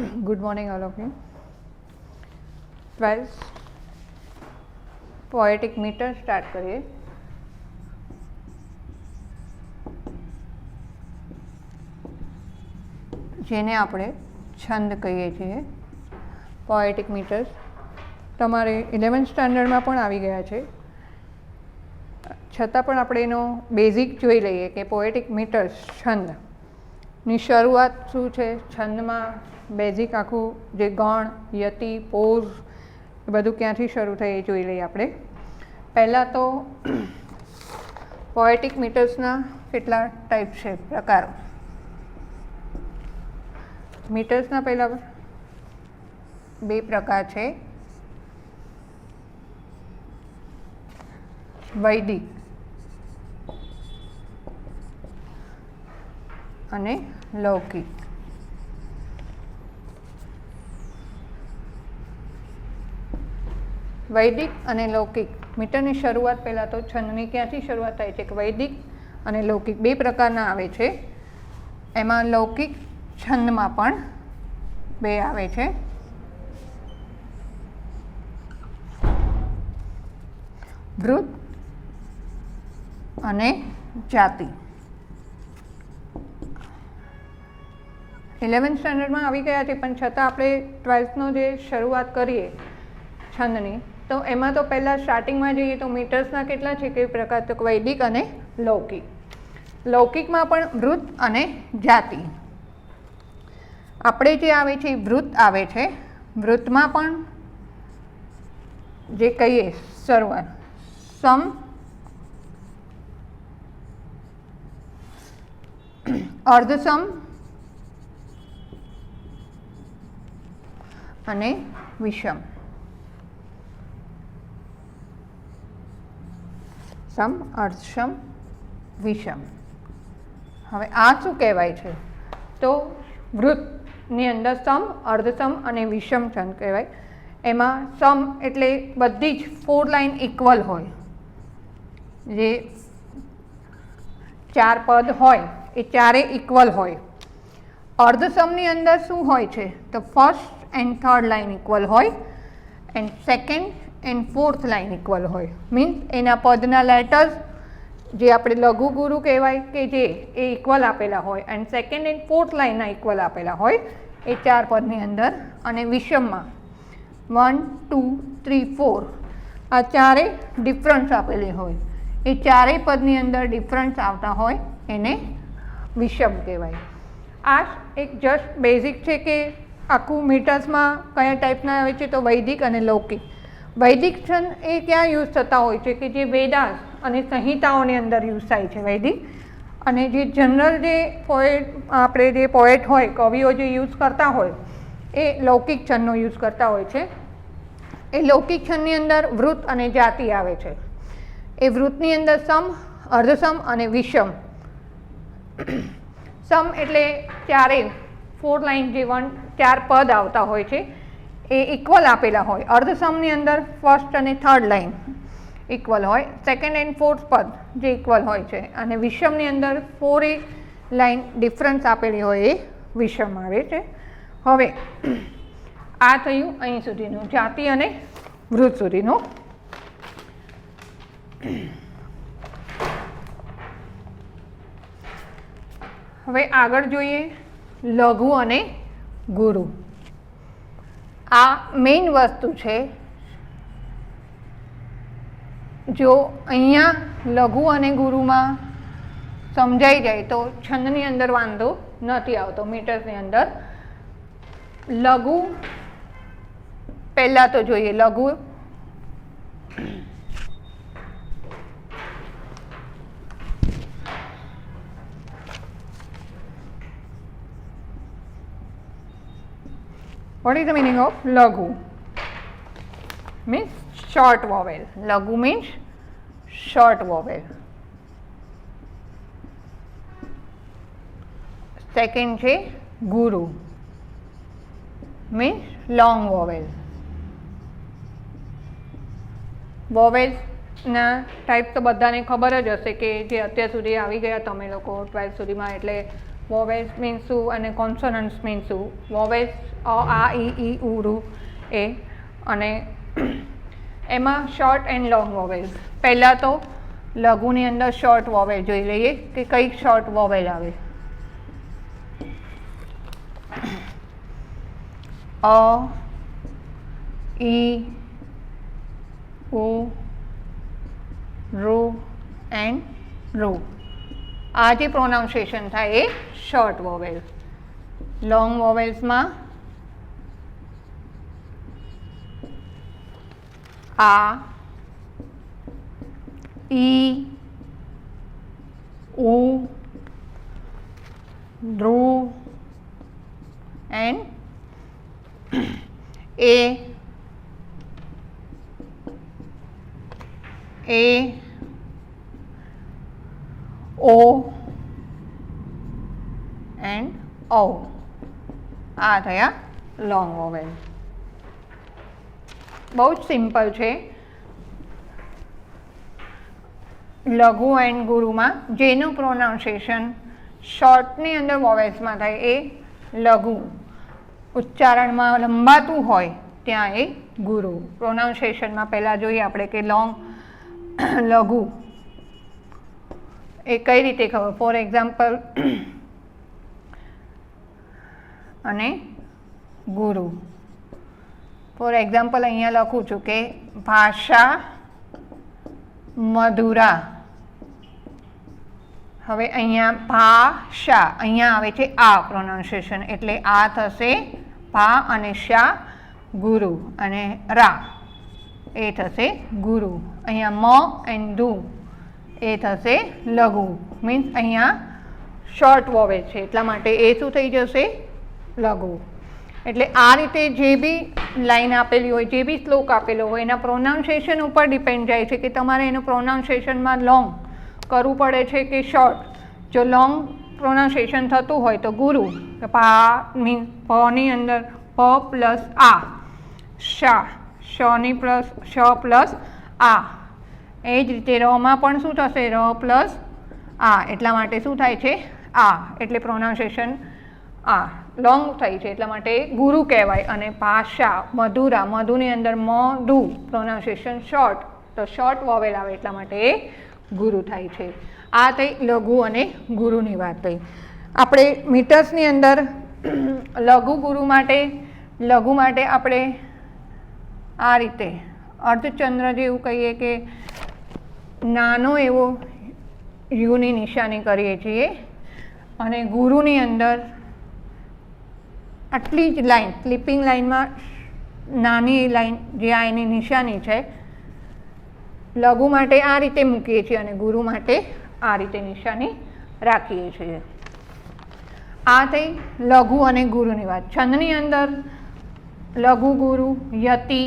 Good morning, all of you. 12th poetic meter start કરીએ. જેને આપણે છંદ કહીએ છીએ. પોએટિક મીટર્સ તમારે 11th સ્ટાન્ડર્ડમાં પણ આવી ગયા છે, છતાં પણ આપણે એનો બેઝિક જોઈ લઈએ કે પોએટિક મીટર્સ છંદની શરૂઆત શું છે. છંદમાં બેઝિક આખું જે ગણ, યતિ, પોઝ એ બધું ક્યાંથી શરૂ થાય એ જોઈ લઈએ આપણે. પહેલાં તો પોએટિક મીટર્સના કેટલા ટાઈપ છે, પ્રકારો. મીટર્સના પહેલાં બે પ્રકાર છે, વૈદિક અને લૌકિક. વૈદિક અને લૌકિક મીટરની શરૂઆત પહેલાં તો છંદની ક્યાંથી શરૂઆત થાય છે કે વૈદિક અને લૌકિક બે પ્રકારના આવે છે. એમાં લૌકિક છંદમાં પણ બે આવે છે. વૃત્ત અને જાતિ. 11th સ્ટાન્ડર્ડમાં આવી ગયા છે, પણ છતાં આપણે 12thનો જે શરૂઆત કરીએ છંદની, તો એમાં તો પહેલાં સ્ટાર્ટિંગમાં જઈએ તો મીટર્સના કેટલા છે, કઈ પ્રકાર, તો વૈદિક અને લૌકિક. લૌકિકમાં પણ વૃત્ત અને જાતિ. આપણે જે આવે છે એ વૃત્ત આવે છે. વૃત્તમાં પણ જે કહીએ શરૂઆત સમ, અર્ધસમ અને વિષમ. સમ, અર્ધસમ, વિષમ. હવે આ શું કહેવાય છે, તો વૃત્તની અંદર સમ, અર્ધસમ અને વિષમ છંદ કહેવાય. એમાં સમ એટલે બધી જ 4 લાઈન ઇક્વલ હોય, જે 4 પદ હોય એ ચારે ઇક્વલ હોય. અર્ધસમની અંદર શું હોય છે, તો first and third line equal હોય, and second and fourth line equal હોય. મીન્સ એના પદના લેટર્સ જે આપણે લઘુ ગુરુ કહેવાય કે જે એ ઇક્વલ આપેલા હોય, એન્ડ સેકન્ડ એન્ડ ફોર્થ લાઈનના ઇક્વલ આપેલા હોય એ 4 પદની અંદર. અને વિષમમાં 1, 2, 3, 4 આ ચારે ડિફરન્સ આપેલી હોય, એ ચારેય પદની અંદર ડિફરન્સ આવતા હોય એને વિષમ કહેવાય. આ એક જસ્ટ બેઝિક છે કે આખું મીટર્સમાં કયા ટાઈપના આવે છે, તો વૈદિક અને લૌકિક. વૈદિક છંદ એ ક્યાં યુઝ થતા હોય છે, કે જે વેદાસ અને સંહિતાઓની અંદર યુઝ થાય છે વૈદિક. અને જે જનરલ જે પોએટ, આપણે જે પોએટ હોય, કવિઓ જે યુઝ કરતા હોય એ લૌકિક છંદનો યુઝ કરતા હોય છે. એ લૌકિક છંદની અંદર વૃત્ત અને જાતિ આવે છે. એ વૃત્તની અંદર સમ, અર્ધસમ અને વિષમ. સમ એટલે ચારે 4 લાઈન જે 4 પદ આવતા હોય છે એ ઇક્વલ આપેલા હોય. અર્ધસમની અંદર ફર્સ્ટ અને થર્ડ લાઈન ઇક્વલ હોય, સેકન્ડ એન્ડ ફોર્થ પદ જે ઇક્વલ હોય છે. અને વિષમની અંદર 4 લાઈન ડિફરન્સ આપેલી હોય એ વિષમ આવે છે. હવે આ થયું અહીં સુધીનું જાતિ અને વૃત્ત સુધીનું. હવે આગળ જોઈએ લઘુ અને ગુરુ. આ મેઇન વસ્તુ છે. જો અહીંયા લઘુ અને ગુરુમાં સમજાઈ જાય તો છંદની અંદર વાંધો નથી આવતો. મીટર્સની અંદર લઘુ પહેલાં તો જોઈએ. લઘુ what is the meaning of લઘુ? means short vowel. લઘુ means short vowel. સેકન્ડ છે ગુરુ, means long vowel. વોવેલ્સના ટાઈપ તો બધાને ખબર જ હશે કે જે અત્યાર સુધી આવી ગયા તમે લોકો 12th સુધીમાં, એટલે વોવેલ્સ મીન્સ શું અને કોન્સોનન્ટ્સ મીન્સ શું. વોવેલ્સ આ ઈ ઉ એ અને એમાં શોર્ટ એન્ડ લોંગ વોવેલ્સ. પહેલાં તો લઘુની અંદર શોર્ટ વોવેલ જોઈ લઈએ કે કઈ શોર્ટ વોવેલ આવે. અ ઈ ઉ ઋ એન્ડ ઋ. આ જે પ્રોનાઉન્સિએશન થાય એ શોર્ટ વોવેલ્સ. લોંગ વોવેલ્સમાં આ ઈ ઉ ઋ and A O and oh. આ થયા લોંગ વોવેલ. બહુ જ સિમ્પલ છે. લઘુ એન્ડ ગુરુમાં જેનું પ્રોનાઉન્સિએશન શોર્ટની અંદર વોવેલ્સમાં થાય એ લઘુ, ઉચ્ચારણમાં લંબાતું હોય ત્યાં એ ગુરુ. પ્રોનાઉન્સિએશનમાં પહેલાં જોઈએ આપણે કે લોંગ લઘુ એ કઈ રીતે ખબર. ફોર એક્ઝામ્પલ અને ગુરુ. ફોર એક્ઝામ્પલ અહીંયા લખું છું કે ભાષા મધુરા. હવે અહીંયા ભાષા, અહીંયા આવે છે આ પ્રોનાઉન્સિએશન એટલે આ થશે ભા અને શા ગુરુ અને રા એ થશે ગુરુ. અહીંયા મ એન્ડ ધુ એ થશે લઘુ. મીન્સ અહીંયા શોર્ટ વોવેલ છે એટલા માટે એ શું થઈ જશે લઘુ. એટલે આ રીતે જે બી લાઈન આપેલી હોય, જે બી શ્લોક આપેલો હોય એના પ્રોનાઉન્સિએશન ઉપર ડિપેન્ડ જાય છે કે તમારે એનું પ્રોનાઉન્સિએશનમાં લોંગ કરવું પડે છે કે શોર્ટ. જો લોંગ પ્રોનાઉન્સિએશન થતું હોય તો ગુરુ, પા મીન્સ પની અંદર પ પ્લસ આ, શા શની પ્લસ શ પ્લસ આ. એ જ રીતે રમાં પણ શું થશે ર પ્લસ આ. એટલા માટે શું થાય છે આ. એટલે પ્રોનાઉન્સિએશન આ લોંગ થઈ છે એટલા માટે ગુરુ કહેવાય. અને ભાષા મધુરા, મધુની અંદર મ ધુ પ્રોનાઉન્સિએશન શોર્ટ, તો શોર્ટ વોવેલ આવે એટલા માટે એ ગુરુ થાય છે. આ થઈ લઘુ અને ગુરુની વાત થઈ. આપણે મીટર્સની અંદર લઘુ ગુરુ માટે, લઘુ માટે આપણે આ રીતે અર્ધચંદ્ર જેવું કહીએ કે નાનો એવો યુની નિશાની કરીએ છીએ અને ગુરુની અંદર આટલી જ લાઈન, સ્લીપિંગ લાઈનમાં નાની લાઈન જે આ એની નિશાની છે, લઘુ માટે આ રીતે મૂકીએ છીએ અને ગુરુ માટે આ રીતે નિશાની રાખીએ છીએ. આ થઈ લઘુ અને ગુરુની વાત. છંદની અંદર લઘુ, ગુરુ, યતિ,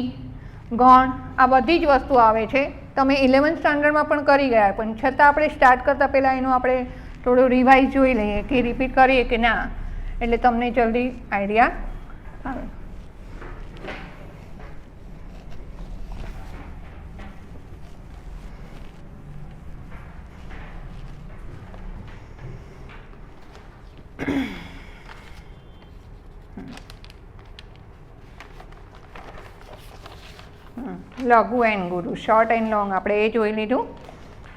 ગણ આ બધી જ વસ્તુ આવે છે. તમે 11th સ્ટાન્ડર્ડમાં પણ કરી ગયા, પણ છતાં આપણે સ્ટાર્ટ કરતાં પહેલાં એનું આપણે થોડું રિવાઇઝ જોઈ લઈએ કે રિપીટ કરીએ કે ના, એટલે તમને જલ્દી આઈડિયા આવે. લઘુ એન્ડ ગુરુ, શોર્ટ એન્ડ લોંગ આપણે એ જોઈ લીધું.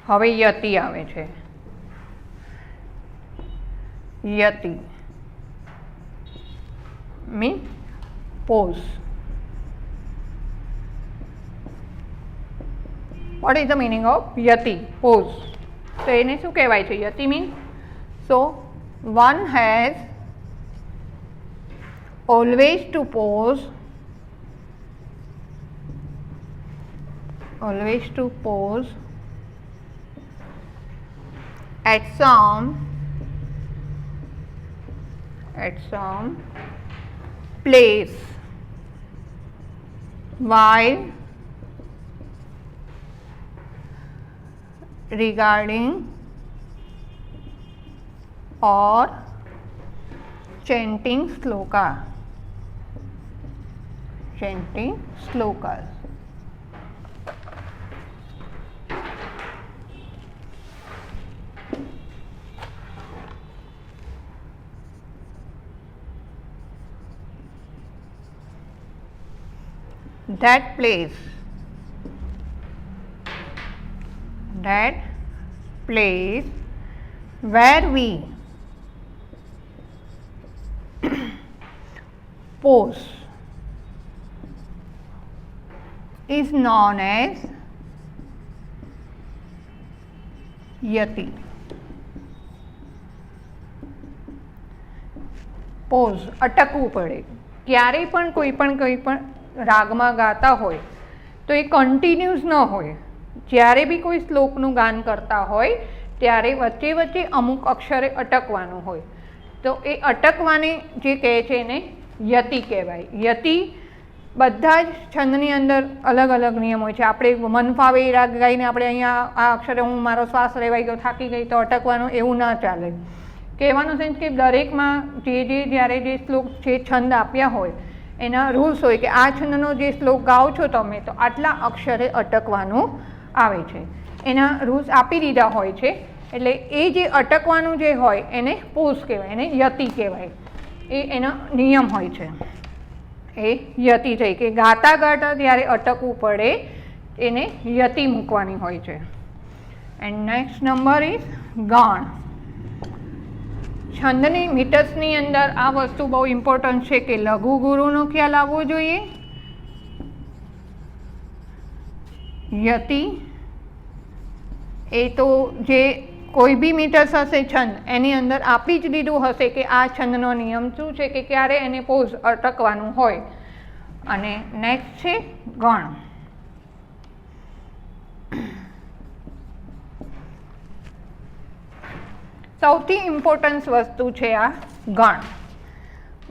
હવે યતિ આવે છે. યતિ means pause. What is the meaning of યતિ? પોઝ. તો એને શું કહેવાય છે? યતિ means so one has always to pose, at some place while regarding or chanting slokas. that place where we pose is known as yati. Pause, અટકવું પડે. ક્યારેય પણ કોઈ પણ રાગમાં ગાતા હોય તો એ કન્ટિન્યુઅસ ન હોય. જ્યારે બી કોઈ શ્લોકનું ગાન કરતા હોય ત્યારે વચ્ચે વચ્ચે અમુક અક્ષરે અટકવાનું હોય. તો એ અટકવાને જે કહે છે એને યતિ કહેવાય. યતિ બધા જ છંદની અંદર અલગ અલગ નિયમ હોય છે. આપણે મન ફાવે એ રાગ ગાઈને આપણે અહીંયા આ અક્ષરે હું મારો શ્વાસ લેવાઈ ગયો, થાકી ગઈ તો અટકવાનું એવું ના ચાલે. કહેવાનો સેન્સ કે દરેકમાં જ્યારે જે શ્લોક જે છંદ આપ્યા હોય એના રૂલ્સ હોય કે આ છંદનો જે શ્લોક ગાઓ છો તમે તો આટલા અક્ષરે અટકવાનું આવે છે. એના રૂલ્સ આપી દીધા હોય છે. એટલે એ જે અટકવાનું જે હોય એને પોઝ કહેવાય, એને યતિ કહેવાય. એ એનો નિયમ હોય છે. એ યતિ થઈ કે ગાતા ગાતા જ્યારે અટકવું પડે એને યતિ મૂકવાની હોય છે. એન્ડ નેક્સ્ટ નંબર ઇઝ ગણ. છંદની મીટર્સની અંદર આ વસ્તુ બહુ ઇમ્પોર્ટન્ટ છે કે લઘુ ગુરુનો ખ્યાલ આવવો જોઈએ. યતિ એ તો જે કોઈ બી મીટર્સ હશે છંદ એની અંદર આપી જ દીધું હશે કે આ છંદનો નિયમ શું છે કે ક્યારે એને પોઝ અટકવાનું હોય. અને નેક્સ્ટ છે ગણ. સૌથી ઇમ્પોર્ટન્ટ વસ્તુ છે આ ગણ.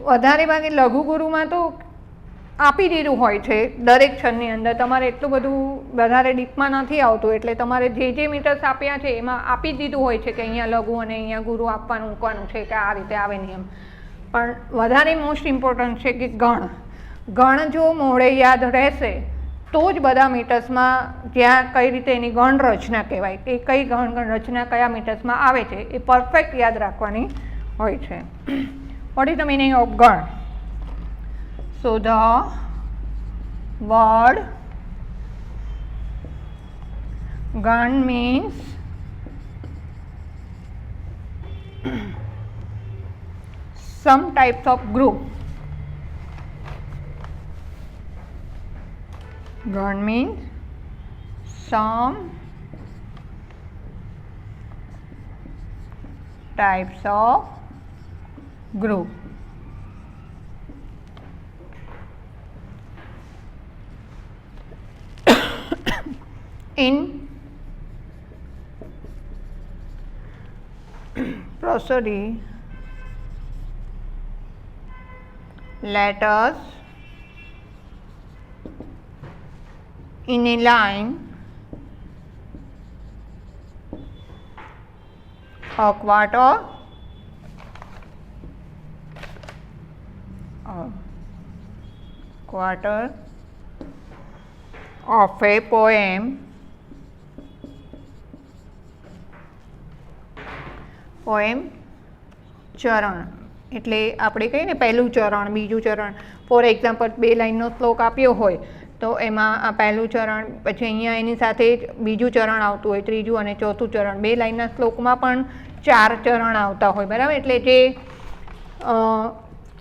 વધારે ભાગે લઘુ ગુરુમાં તો આપી દીધું હોય છે દરેક છંદની અંદર. તમારે એટલું બધું વધારે ડીપમાં નથી આવતું એટલે તમારે જે મીટર્સ આપ્યા છે એમાં આપી દીધું હોય છે કે અહીંયા લઘુ અને અહીંયા ગુરુ આપવાનું મૂકવાનું છે કે આ રીતે આવે નિયમ. પણ વધારે મોસ્ટ ઇમ્પોર્ટન્ટ છે કે ગણ. ગણ જો મોડે યાદ રહેશે તો જ બધા મીટર્સમાં જ્યાં કઈ રીતે એની ગણ રચના કહેવાય કે કઈ ગણ રચના કયા મીટર્સમાં આવે છે એ પરફેક્ટ યાદ રાખવાની હોય છે. Vote is the meaning of ગણ? So the word gan means some types of group. Gan means some types of group. In prosody, letters in a line, a quarter, of a poem ચરણ એટલે આપણે કહીએ ને પહેલું ચરણ બીજું ચરણ. ફોર એક્ઝામ્પલ 2 લાઇનનો શ્લોક આપ્યો હોય તો એમાં આ પહેલું ચરણ પછી અહીંયા એની સાથે જ બીજું ચરણ આવતું હોય, ત્રીજું અને ચોથું ચરણ. 2 લાઇનના શ્લોકમાં પણ 4 ચરણ આવતા હોય, બરાબર. એટલે જે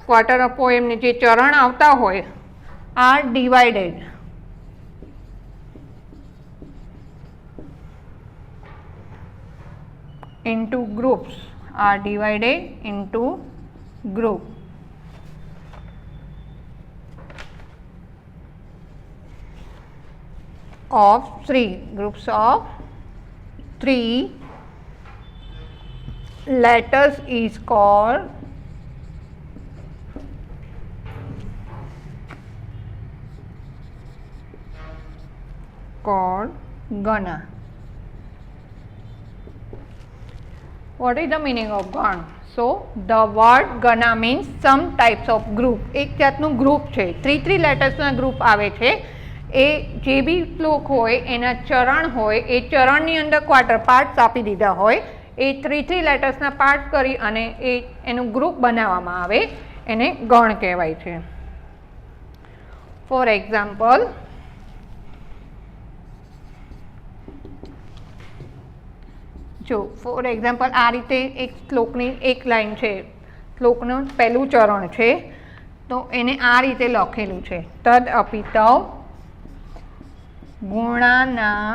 ક્વાર્ટર ઓફ પોએમને જે ચરણ આવતા હોય are divided into groups, are divided into group. Of 3, groups of 3 letters is called Gana. What is the meaning of Gan? So the word Gana means some types of group. એક જાતનું group છે. 3 લેટર્સના group આવે છે. એ જે બી શ્લોક હોય એના ચરણ હોય એ ચરણની અંદર ક્વાર્ટર પાર્ટ્સ આપી દીધા હોય એ 3 લેટર્સના પાર્ટ કરી અને એનું ગ્રુપ બનાવવામાં આવે એને ગણ કહેવાય છે. ફોર એક્ઝામ્પલ, જો ફોર એક્ઝામ્પલ આ રીતે એક શ્લોકની એક લાઈન છે, શ્લોકનું પહેલું ચરણ છે, તો એને આ રીતે લખેલું છે, તદ અપિતવ ગુણાના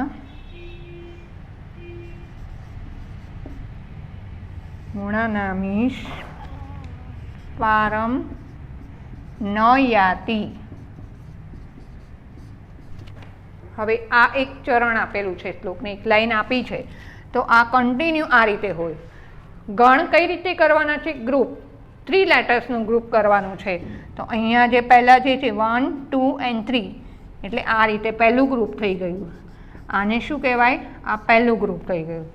ગુણાનામીશ પારમ ન યાતિ. હવે આ એક ચરણ આપેલું છે, શ્લોકની એક લાઈન આપી છે, તો આ કન્ટિન્યુ આ રીતે હોય. ગણ કઈ રીતે કરવાના છે? ગ્રુપ, 3 લેટર્સનું ગ્રુપ કરવાનું છે. તો અહીંયા જે પહેલાં જે છે 1, 2 and 3, એટલે આ રીતે પહેલું ગ્રુપ થઈ ગયું. આને શું કહેવાય? આ પહેલું ગ્રુપ થઈ ગયું.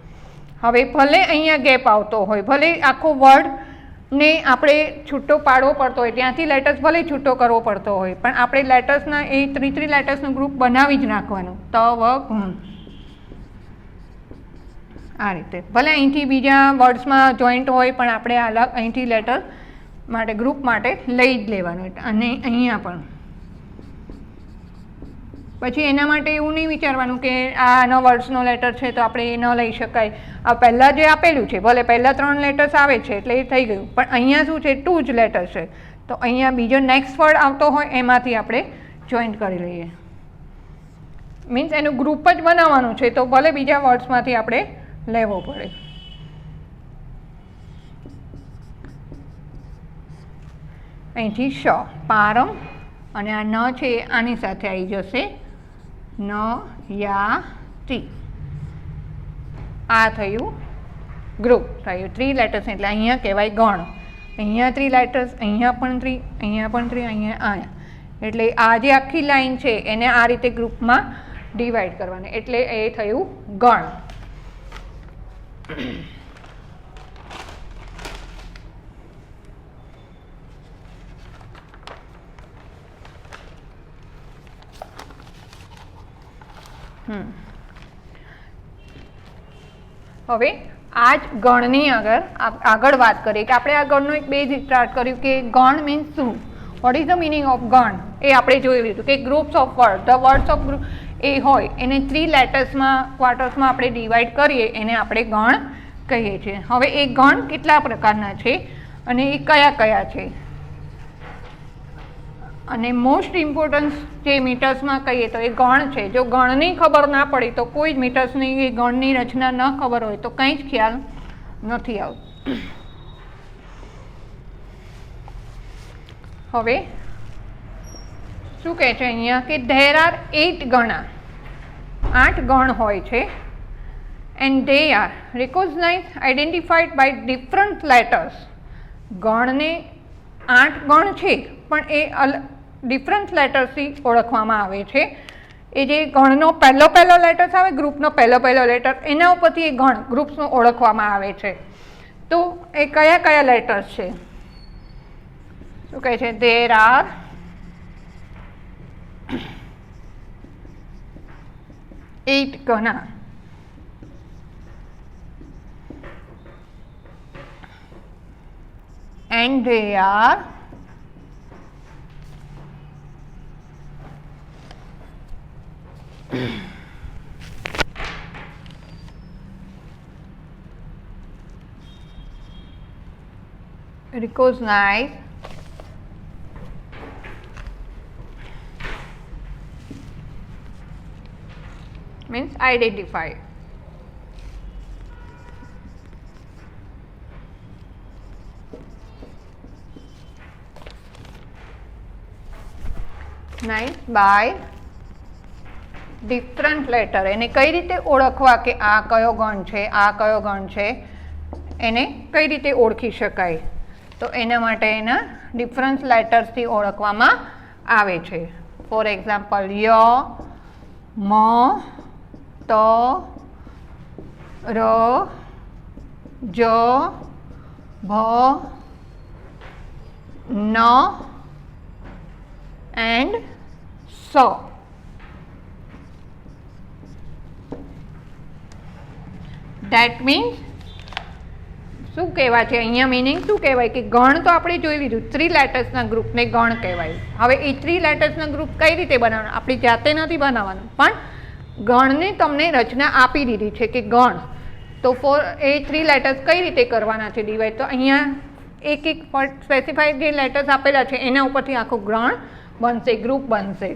હવે ભલે અહીંયા ગેપ આવતો હોય, ભલે આખો વર્ડને આપણે છૂટો પાડવો પડતો હોય, ત્યાંથી લેટર્સ ભલે છૂટો કરવો પડતો હોય, પણ આપણે લેટર્સના એ 3 લેટર્સનું ગ્રુપ બનાવી જ નાખવાનું. ત, વ, ગુણ, આ રીતે. ભલે અહીંથી બીજા વર્ડ્સમાં જોઈન્ટ હોય, પણ આપણે અલગ અહીંથી લેટર માટે ગ્રુપ માટે લઈ જ લેવાનું. અને અહીંયા પણ પછી એના માટે એવું નહીં વિચારવાનું કે આનો વર્ડ્સનો લેટર છે તો આપણે એ ન લઈ શકાય. આ પહેલાં જે આપેલું છે, ભલે પહેલાં 3 લેટર્સ આવે છે એટલે એ થઈ ગયું, પણ અહીંયા શું છે 2 જ લેટર છે, તો અહીંયા બીજો નેક્સ્ટ વર્ડ આવતો હોય એમાંથી આપણે જોઈન્ટ કરી લઈએ. મીન્સ એનું ગ્રુપ જ બનાવવાનું છે, તો ભલે બીજા વર્ડ્સમાંથી આપણે લેવો પડે. અહીંથી શ, પારમ, અને આ ન છે આની સાથે આવી જશે, ન યા તિ. આ થયું ગ્રુપ, થયું 3 લેટર્સ, એટલે અહીંયા કહેવાય ગણ. અહીંયા 3 લેટર્સ, અહીંયા પણ 3, અહીંયા પણ 3, અહીંયા. એટલે આ જે આખી લાઈન છે એને આ રીતે ગ્રુપમાં ડિવાઈડ કરવાની, એટલે એ થયું ગણ. હવે આ જ ગણની આગળ વાત કરીએ કે આપણે આ ગણનો એક બેઝ સ્ટાર્ટ કર્યું કે ગણ મીન્સ શું, what is the meaning of ગણ, એ આપણે જોઈ લીધું કે groups of word, the words of group એ હોય એને 3 લેટર્સમાં ક્વાર્ટર્સમાં આપણે ડિવાઈડ કરીએ, એને આપણે ગણ કહીએ છીએ. હવે એ ગણ કેટલા પ્રકારના છે અને એ કયા કયા છે, અને મોસ્ટ ઇમ્પોર્ટન્સ જે મીટર્સમાં કહીએ તો એ ગણ છે. જો ગણની ખબર ના પડી તો કોઈ જ મીટર્સની એ ગણની રચના ન ખબર હોય તો કંઈ જ ખ્યાલ નથી આવતો. હવે શું કહે છે અહીંયા કે ધેર આર 8 ગણા, 8 ગણ હોય છે, and they are recognized identified by different letters. ગણને 8 ગણ છે પણ એ ડિફરન્ટ લેટર્સથી ઓળખવામાં આવે છે. એ જે ગણનો પહેલો લેટર્સ આવે, ગ્રુપનો પહેલો લેટર, એના ઉપરથી એ ગણ ગ્રુપ્સનો ઓળખવામાં આવે છે. તો એ કયા કયા લેટર્સ છે? શું કહે છે? there are 8 ગણા. And they are recognize means identify. Nice by different letter. એને કઈ રીતે ઓળખવા કે આ કયો ગણ છે, આ કયો ગણ છે, એને કઈ રીતે ઓળખી શકાય? તો એના માટે એના ડિફરન્ટ લેટર્સથી ઓળખવામાં આવે છે. ફોર એક્ઝામ્પલ ય, મ, ત, ર, જ, ભ, ન and so. That means શું કહેવાય છે અહીંયા મિનિંગ શું કહેવાય કે ગણ તો આપણે જોઈ લીધું, 3 લેટર્સના ગ્રુપને ગણ કહેવાય. હવે એ 3 લેટર્સના ગ્રુપ કઈ રીતે બનાવવાનું, આપણી જાતે નથી બનાવવાનું, પણ ગણને તમને રચના આપી દીધી છે કે ગણ, તો એ 3 લેટર્સ કઈ રીતે કરવાના છે ડિવાઈડ. તો અહીંયા એક એક સ્પેસિફાઈડ જે લેટર્સ આપેલા છે એના ઉપરથી આખું ગણ બનશે, ગ્રુપ બનશે.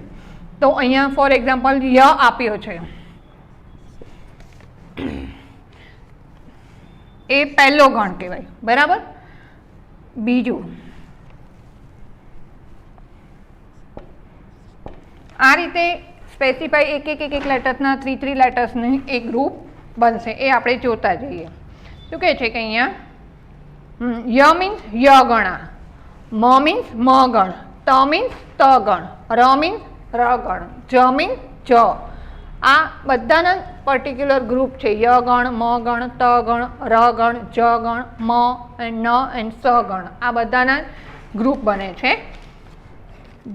તો અહીંયા ફોર એક્ઝામ્પલ ય આપ્યો છે, એ પહેલો ગણ કહેવાય, બરાબર. બીજું આ રીતે સ્પેસિફાઈ એક લેટર્સના 3 લેટર્સનું એક ગ્રુપ બનશે. એ આપણે જોતા જઈએ. શું કહે છે કે અહીંયા ય મીન્સ ય ગણા, મ મીન્સ મ ગણ, ત મીન્સ ત ગણ, ર મીન્સ ર ગણ, જ મીન્સ જ. આ બધાના પર્ટિક્યુલર ગ્રુપ છે. ય ગણ, મ ગણ, ત ગણ, ર ગણ, જ ગણ, મ એન્ડ ન એન્ડ સ ગણ, આ બધાના ગ્રુપ બને છે.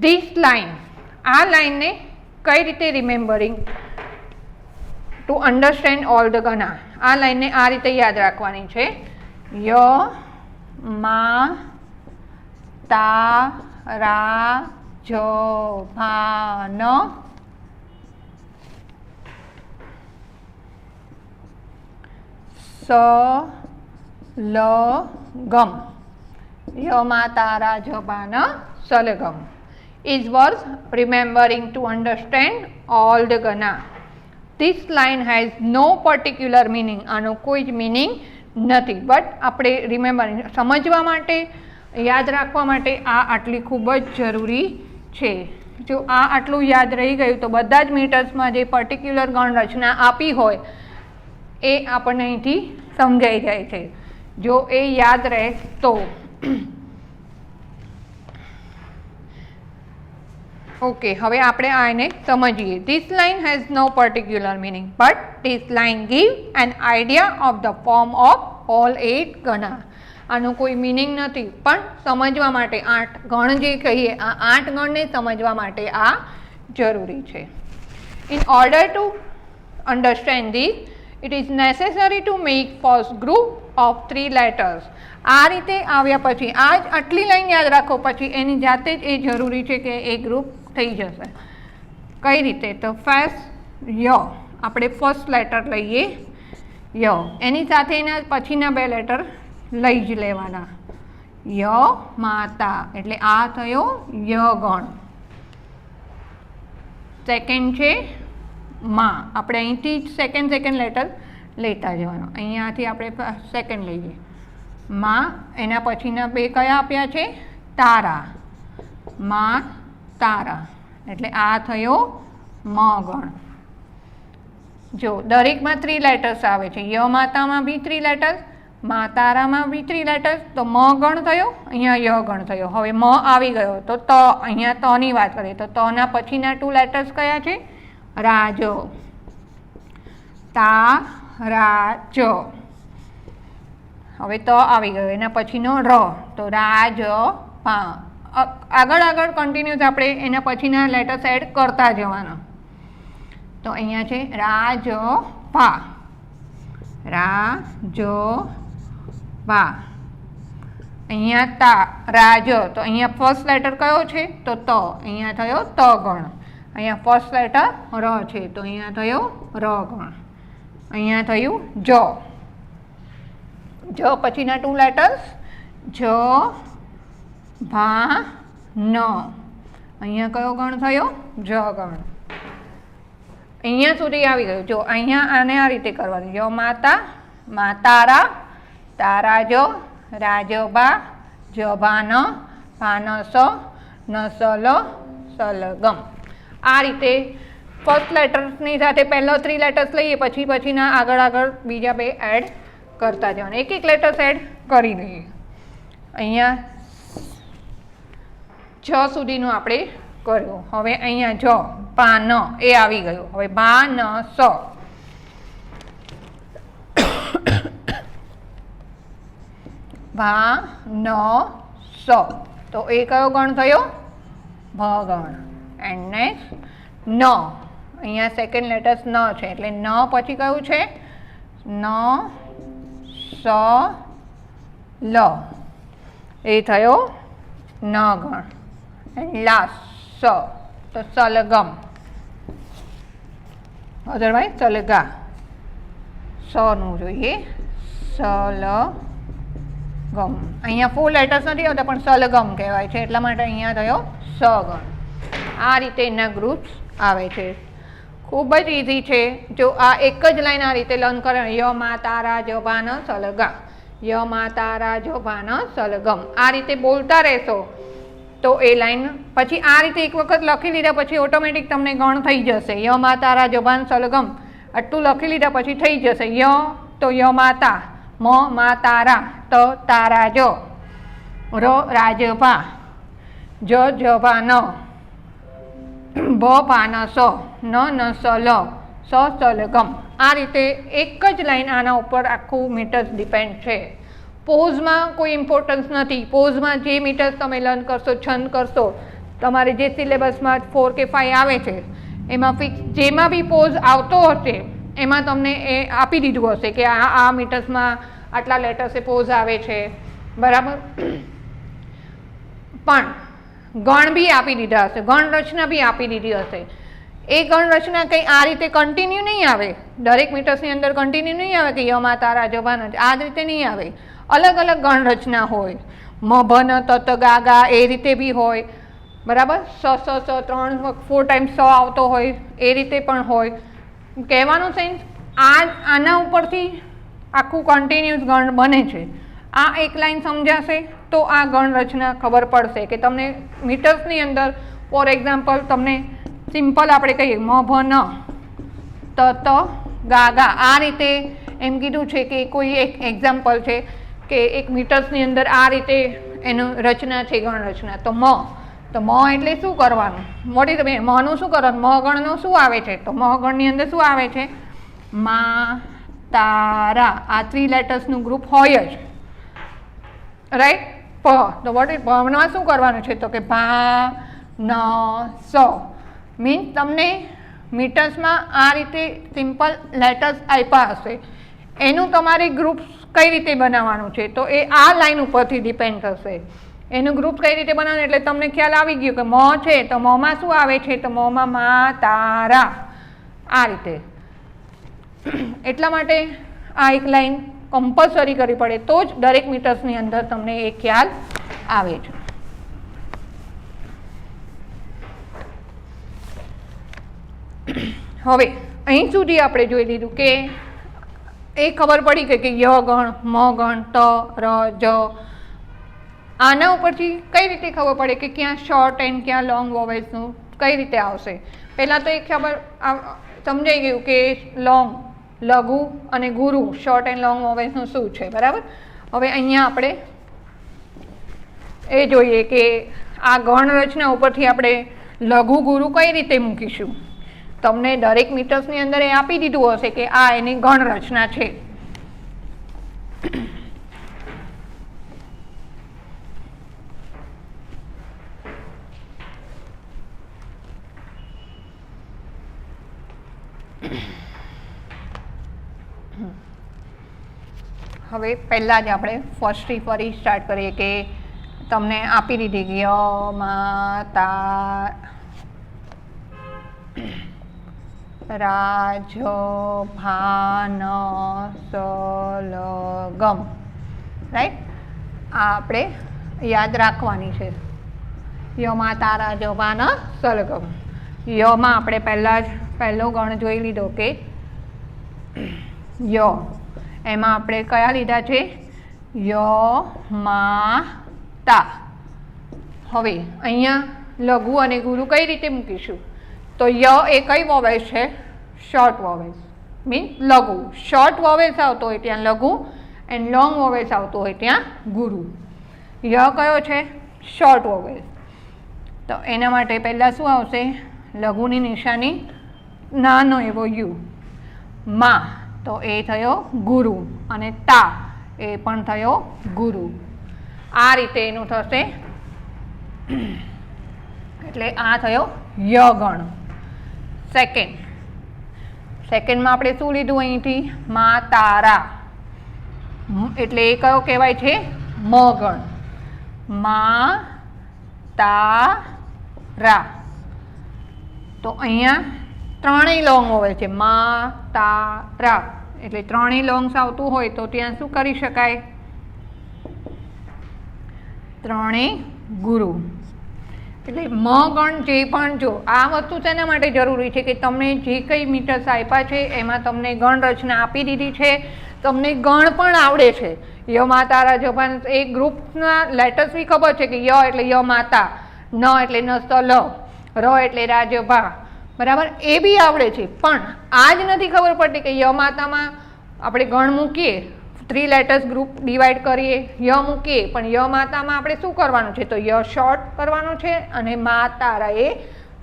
ધીસ લાઇન, આ લાઇનને કઈ રીતે remembering to understand all the ગના, આ લાઇનને આ રીતે યાદ રાખવાની છે. ય મા તા રા જ ભા ન સ લ ગમ, ય મા તારા જ ભા ન સલગમ is worth remembering to understand all the gana. This line has no particular meaning, આનો કોઈ જ meaning નથી, બટ આપણે રિમેમ્બરિંગ સમજવા માટે, યાદ રાખવા માટે આ આટલી ખૂબ જ જરૂરી છે. જો આ આટલું યાદ રહી ગયું તો બધા જ મીટર્સમાં જે પર્ટિક્યુલર ગણ રચના આપી હોય એ આપણને અહીંથી સમજાઈ જાય છે, જો એ યાદ રહે તો. ઓકે, હવે આપણે આને સમજીએ. This line has no particular meaning but this line give an idea of the form of all 8 ગણા. આનો કોઈ મિનિંગ નથી, પણ સમજવા માટે 8 ગણ જે કહીએ આ 8 ગણને સમજવા માટે આ જરૂરી છે. In order to understand this it is necessary to make first group of 3 letters. આ રીતે આવ્યા પછી આ જ આટલી લાઈન યાદ રાખો, પછી એની જાતે જ એ જરૂરી છે કે એ ગ્રુપ થઈ જશે. કઈ રીતે? તો ફર્સ્ટ ય, આપણે ફર્સ્ટ લેટર લઈએ ય, એની સાથે એના પછીના 2 લેટર લઈ જ લેવાના. ય માતા એટલે આ થયો ય ગણ. સેકન્ડ છે મા, આપણે અહીંથી જ સેકન્ડ લેટર લેતા જવાનું. અહીંયાથી આપણે સેકન્ડ લઈએ મા, એના પછીના 2 કયા આપ્યા છે? તારા, મા તારા એટલે આ થયો મ ગણ. જો દરેકમાં 3 લેટર્સ આવે છે. ય માતામાં બી 3 લેટર્સ, મા તારામાં બી 3 લેટર્સ, તો મ ગણ થયો, અહીંયા ય ગણ થયો. હવે મ આવી ગયો તો ત, અહીંયા તની વાત કરીએ તો તના પછીના 2 લેટર્સ કયા છે? રાજ, તા રાજ. હવે ત આવી ગયો, એના પછીનો ર, તો રાજ પા. આગળ કન્ટિન્યુઅસ આપણે એના પછીના લેટર્સ એડ કરતા જવાના. તો અહીંયા છે રાજ પા, રાજ પા. અહીંયા તા રાજ, તો અહીંયા ફર્સ્ટ લેટર કયો છે? તો ત, અહીંયા થયો ત ગણ. અહીંયા ફર્સ્ટ લેટર ર છે, તો અહીંયા થયો ર ગણ. અહીંયા થયું જ, જ પછીના 2 લેટર્સ જ ભા ન. અહીંયા કયો ગણ થયો? જ ગણ. અહીંયા સુધી આવી ગયું. જો અહીંયા આને આ રીતે કરવાનું. ય માતા, મા તારા, તારા જ, રાજ ભા, જ ભા ન, ભા ન સ, ન સ લ, સ લ ગમ. આ રીતે ફર્સ્ટ લેટર્સની સાથે પહેલા 3 લેટર્સ લઈએ, પછીના આગળ બીજા 2 એડ કરતા જવાના. એક લેટર્સ એડ કરી દઈએ. અહીંયા જ સુધીનું આપણે કર્યું. હવે અહીંયા જ, પા ન એ આવી ગયું. હવે ભા ન સ, ભા ન સ, તો એ કયો ગણ થયો? ભ ગણ. એન્ડ નેક્સ્ટ ન, અહીંયા સેકન્ડ લેટર્સ ન છે એટલે ન પછી કયું છે? ન સ લ, એ થયો ન ગણ. એન્ડ લાસ્ટ સ, તો સલગમ. અધરવાઇઝ સલગા. સનું જોઈએ, સલગમ. અહીંયા 4 લેટર્સ નથી આવતા પણ સલગમ કહેવાય છે, એટલા માટે અહીંયા થયો સગણ. આ રીતે એના ગ્રુપ્સ આવે છે. ખૂબ જ ઇઝી છે. જો આ એક જ લાઈન આ રીતે લર્ન કરે, ય મા તારા જ ભાન સલગા, ય મા તારા જ ભાન સલગમ, આ રીતે બોલતા રહેશો તો એ લાઈન પછી આ રીતે એક વખત લખી લીધા પછી ઓટોમેટિક તમને ગણ થઈ જશે. ય મા તારા જ ભાન સલગમ આટલું લખી લીધા પછી થઈ જશે. ય તો ય માતા, મ મા તારા, ત તારા જ, ર રાજભા, જ જભા ન, ભ પાન સ, ન સલ, સ સલગમ. આ રીતે એક જ લાઈન આના ઉપર આખું મીટર્સ ડિપેન્ડ છે. પોઝમાં કોઈ ઇમ્પોર્ટન્સ નથી. પોઝમાં જે મીટર્સ તમે લર્ન કરશો, છંદ કરશો, તમારે જે સિલેબસમાં 4 કે 5 આવે છે એમાં ફિક્સ જેમાં બી પોઝ આવતો હશે એમાં તમને એ આપી દીધું હશે કે આ મીટર્સમાં આટલા લેટર્સે પોઝ આવે છે, બરાબર. પણ ગણ બી આપી દીધા હશે, ગણ રચના બી આપી દીધી હશે. એ ગણ રચના કંઈ આ રીતે કન્ટિન્યુ નહીં આવે. દરેક મીટર્સની અંદર કન્ટિન્યુ નહીં આવે કે યમા તારા જબાન, આ રીતે નહીં આવે. અલગ અલગ ગણ રચના હોય. મ ભન તત ગા ગા એ રીતે બી હોય, બરાબર. સ 4 ટાઈમ્સ સ આવતો હોય એ રીતે પણ હોય. કહેવાનું સેન્સ આના ઉપરથી આખું કન્ટિન્યુઅસ ગણ બને છે. આ એક લાઈન સમજાશે તો આ ગણ રચના ખબર પડશે કે તમને મીટર્સની અંદર ફોર એક્ઝામ્પલ તમને સિમ્પલ આપણે કહીએ મ ભ ન ત ગા ગા, આ રીતે એમ કીધું છે કે કોઈ એક એક્ઝામ્પલ છે કે એક મીટર્સની અંદર આ રીતે એનું રચના છે, ગણ રચના. તો મ એટલે શું કરવાનું? વોટ ઇઝ ધ મનું શું કરવાનું? મ ગણનું શું આવે છે? તો મ ગણની અંદર શું આવે છે? મા તારા. આ 3 લેટર્સનું ગ્રુપ હોય જ, રાઈટ. પ તો વોટ ઇઝ પમાં શું કરવાનું છે? તો કે ભા ન સ. મીન્સ તમને મીટર્સમાં આ રીતે સિમ્પલ લેટર્સ આપ્યા હશે, એનું તમારે ગ્રુપ કઈ રીતે બનાવવાનું છે તો એ આ લાઈન ઉપરથી ડિપેન્ડ થશે. એનું ગ્રુપ કઈ રીતે બનાવવાનું એટલે તમને ખ્યાલ આવી ગયો કે મ છે તો મમાં શું આવે છે? તો મમાં મા તારા, આ રીતે. એટલા માટે આ એક લાઈન કમ્પલસરી કરવી પડે તો જ દરેક મીટર્સની અંદર તમને એ ખ્યાલ આવે છે. હવે અહીં સુધી આપણે જોઈ લીધું કે એ ખબર પડી કે ય ગણ, મ ગણ, ત ર જ. આના ઉપરથી કઈ રીતે ખબર પડે કે ક્યાં શોર્ટ એન્ડ ક્યાં લોંગ વોવેલ્સનું કઈ રીતે આવશે? પહેલાં તો એક ખબર સમજાઈ ગયું કે લોંગ, લઘુ અને ગુરુ, શોર્ટ એન્ડ લોંગ વોવેલ્સનું શું છે, બરાબર. હવે અહીંયા આપણે એ જોઈએ કે આ ગણ રચના ઉપરથી આપણે લઘુ ગુરુ કઈ રીતે મૂકીશું. તમને દરેક મીટર્સની અંદર એ આપી દીધું હશે કે આ એની ગણ રચના છે. હવે પહેલાં જ આપણે ફર્સ્ટથી ફરી સ્ટાર્ટ કરીએ કે તમને આપી દીધી કે ય મા તા રાજ ભાન સલગમ, રાઈટ. આ આપણે યાદ રાખવાની છે. યમાં તારા જ ભાન સલગમ. યમાં આપણે પહેલો ગણ જોઈ લીધો કે ય, એમાં આપણે કયા લીધા છે? ય મા તા. હવે અહીંયા લઘુ અને ગુરુ કઈ રીતે મૂકીશું? તો ય એ કઈ વોવેલ્સ છે? Short vowels. મીન્સ લઘુ. શોર્ટ વોવેલ્સ આવતો હોય ત્યાં લઘુ એન્ડ લોંગ વોવેલ્સ આવતો હોય ત્યાં ગુરુ. ય કયો છે? Short vowels. તો એના માટે પહેલાં શું આવશે? લઘુની નિશાની નાનો એવો યુ. મા તો એ થયો ગુરુ અને તા એ પણ થયો ગુરુ. આ રીતે એનું થશે. એટલે આ થયો ય ગણ. સેકન્ડમાં આપણે શું લીધું અહીંથી? મા તારા. એટલે એ કયો કહેવાય છે? મ ગણ, મા તા રા. તો અહીંયા ત્રણેય લોંગ વોવેલ છે, મા તા રા, એટલે ત્રણેય લોંગ્સ આવતું હોય તો ત્યાં શું કરી શકાય? ત્રણેય ગુરુ. એટલે મ ગણ જે પણ, જો આ વસ્તુ શેના માટે જરૂરી છે કે તમને જે કંઈ મીટર્સ આપ્યા છે એમાં તમને ગણ રચના આપી દીધી છે, તમને ગણ પણ આવડે છે. ય માતા રા જપાન એ ગ્રુપના લેટર્સ બી ખબર છે કે ય એટલે ય માતા, ન એટલે નસ્ત લ, ર એટલે રાજભા, બરાબર, એ બી આવડે છે. પણ આ જ નથી ખબર પડતી કે ય માતામાં આપણે ગણ મૂકીએ, 3 લેટર્સ ગ્રુપ ડિવાઈડ કરીએ, ય મૂકીએ, પણ ય માતામાં આપણે શું કરવાનું છે? તો ય શોર્ટ કરવાનું છે અને મા તારા એ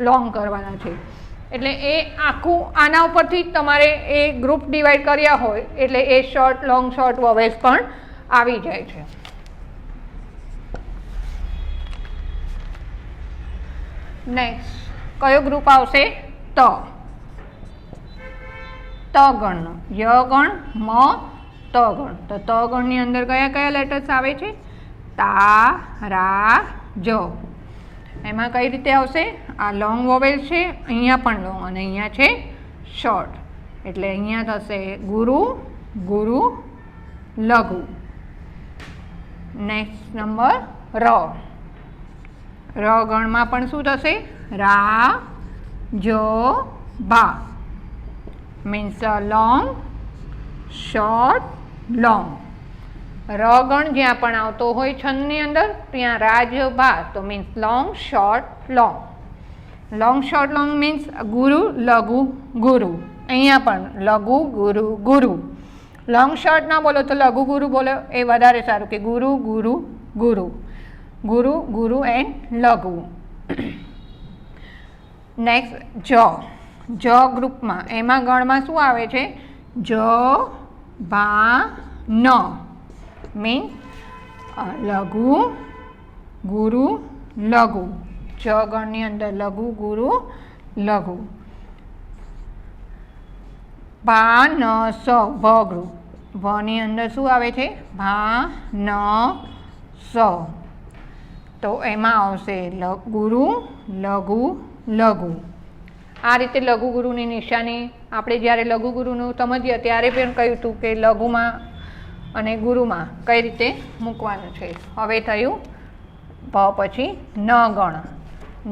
લોંગ કરવાના છે. એટલે એ આખું આના ઉપરથી જ તમારે એ ગ્રુપ ડિવાઈડ કર્યા હોય એટલે એ શોર્ટ લોંગ શોર્ટ વોવેલ્સ પણ આવી જાય છે. નેક્સ્ટ કયો ગ્રુપ આવશે? ત. ત ગણનો ય ગણ, મ, ત ગણ. તો ત ગણની અંદર કયા કયા લેટર્સ આવે છે? તા, રા, જ. એમાં કઈ રીતે આવશે? આ લોંગ વોવેલ છે, અહીંયા પણ લોંગ અને અહીંયા છે શોર્ટ, એટલે અહીંયા થશે ગુરુ, ગુરુ, લઘુ. નેક્સ્ટ નંબર ર. ર ગણમાં પણ શું થશે? રા, જ, ભા, મીન્સ લોંગ, શોર્ટ, લોંગ. ર ગણ જ્યાં પણ આવતો હોય છંદની અંદર ત્યાં રાજ ભા, તો means long, short, long. Long, short, long means ગુરુ, લઘુ, ગુરુ. અહીંયા પણ લઘુ, ગુરુ, ગુરુ. લોંગ શોર્ટ ના બોલો તો લઘુ ગુરુ બોલો એ વધારે સારું, કે ગુરુ, ગુરુ, ગુરુ, ગુરુ, ગુરુ એન્ડ લઘુ. નેક્સ્ટ જ. જ ગ્રુપમાં એમાં ગણમાં શું આવે છે? જ, ભા, ન, મીન્સ લઘુ, ગુરુ, લઘુ. જ ગણની અંદર લઘુ, ગુરુ, લઘુ. ભા, ન, સ, ભ ગ્રુપ. ભની અંદર શું આવે છે? ભા, ન, સ. તો એમાં આવશે ગુરુ, લઘુ, લઘુ. આ રીતે લઘુ ગુરુની નિશાની આપણે જ્યારે લઘુ ગુરુનું સમજીએ ત્યારે પણ કહ્યું હતું કે લઘુમાં અને ગુરુમાં કઈ રીતે મૂકવાનું છે. હવે થયું ભ પછી ન ગણ.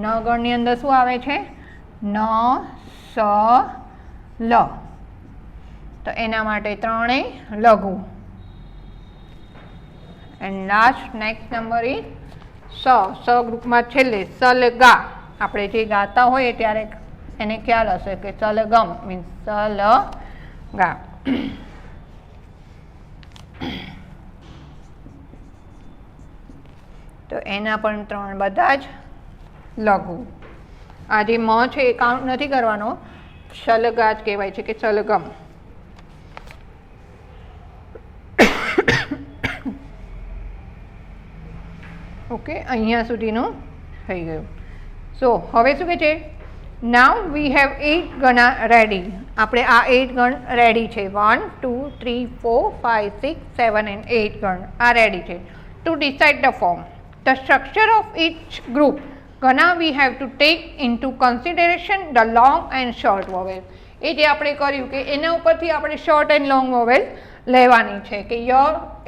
ન ગણની અંદર શું આવે છે? ન, સ, લ. તો એના માટે ત્રણેય લઘુ. And last next number is સ. સ ગ્રુપમાં છેલ્લે સલગા. આપણે જે ગાતા હોઈએ ત્યારે એને ખ્યાલ હશે કે સલગમ મીન્સ સલગા. તો એના પણ ત્રણ બધા જ લઘુ. આ જે મ છે એ કાઉન્ટ નથી કરવાનો, સલગા જ કહેવાય છે કે સલગમ. ઓકે, અહીંયા સુધીનું થઈ ગયું. સો હવે શું કહે છે? નાવ વી હેવ 8 ગણા રેડી. આપણે આ 8 ગણ રેડી છે. 1, 2, 3, 4, 5, 6, 7 and 8 ગણ આ રેડી છે. Two decide the form, the structure of each group, ગણા we have to take into consideration the long and short vowel. એ જે આપણે કર્યું કે એના ઉપરથી આપણે શોર્ટ એન્ડ લોંગ વોવેલ લેવાની છે. કે ય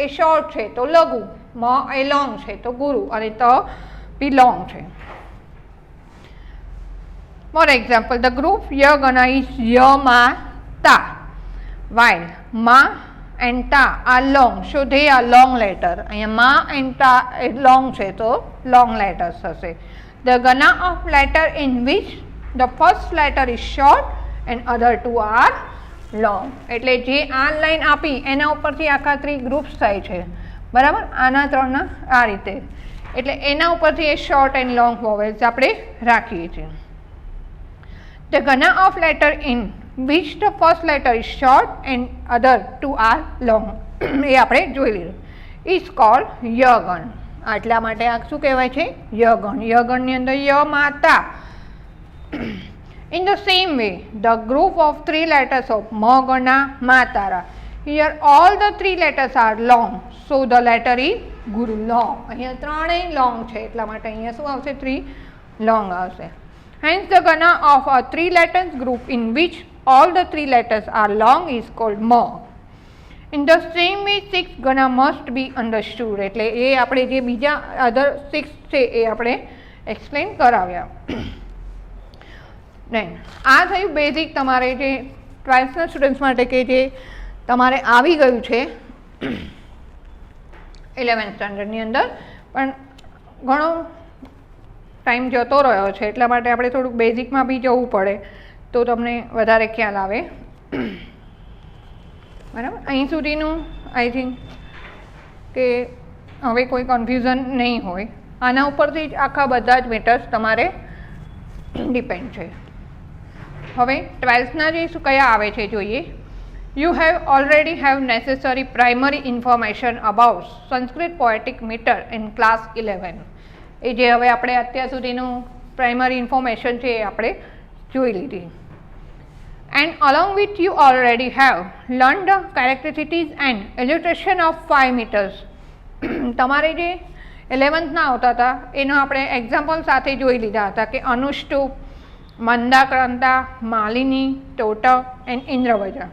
એ શોર્ટ છે તો લઘુ, મ એ લોંગ છે તો ગુરુ, અને ત બી લોંગ છે. For example, the group ya gana is ya, ma, ta, while ma and ta are long, so they are long letter. અહીંયા ma and ta long છે તો long letters થશે. The gana of letter in which the first letter is short and other two are long. એટલે જે આ line આપી એના ઉપરથી આખા 3 ગ્રુપ્સ થાય છે, બરાબર? આના ત્રણના આ રીતે, એટલે એના ઉપરથી એ શોર્ટ એન્ડ લોંગ વોવેલ્સ આપણે રાખીએ છીએ. The gana of letter in which the first letter is short and other two are long, એ આપણે જોઈ લીધું, is called યગણ. આટલા માટે આ શું કહેવાય છે? યગણ. યગણની અંદર ય, માતા. In the same way, the group of 3 letters of ma, gana, ma, tara. Here all the 3 letters are long, so the letter is ગુરુ લોંગ. અહીંયા ત્રણેય લોંગ છે એટલા માટે અહીંયા શું આવશે? 3 લોંગ આવશે. Hence the gana of a 3 letters group in which all the 3 letters are long is called ma. In the same way 6 gana must be understood. એટલે એ આપણે જે બીજા અધર 6 છે એ આપણે એક્સપ્લેન કરાવ્યા. દેન આ થયું બેઝિક તમારે જે 12થના સ્ટુડન્ટ્સ માટે કે જે તમારે આવી ગયું છે 11th સ્ટાન્ડર્ડની અંદર, પણ ઘણો ટાઈમ જતો રહ્યો છે એટલા માટે આપણે થોડુંક બેઝિકમાં બી જવું પડે તો તમને વધારે ખ્યાલ આવે. બરાબર, અહીં સુધીનું આઈ થિંક કે હવે કોઈ કન્ફ્યુઝન નહીં હોય. આના ઉપરથી જ આખા બધા જ મેટર્સ તમારે ડિપેન્ડ છે. હવે 12થના જે કયા આવે છે જોઈએ. You have already have necessary primary information about Sanskrit poetic meter in class 11. એ જે હવે આપણે અત્યાર સુધીનું પ્રાઇમરી ઇન્ફોર્મેશન છે એ આપણે જોઈ લીધી. And along with you already have learned the characteristics and illustration of 5 meters. તમારે જે 11થના આવતા હતા એનો આપણે એક્ઝામ્પલ સાથે જોઈ લીધા હતા કે અનુષ્ટુપ, મંદાક્રાંતા, માલિની, ટોટક એન્ડ ઇન્દ્રવજા.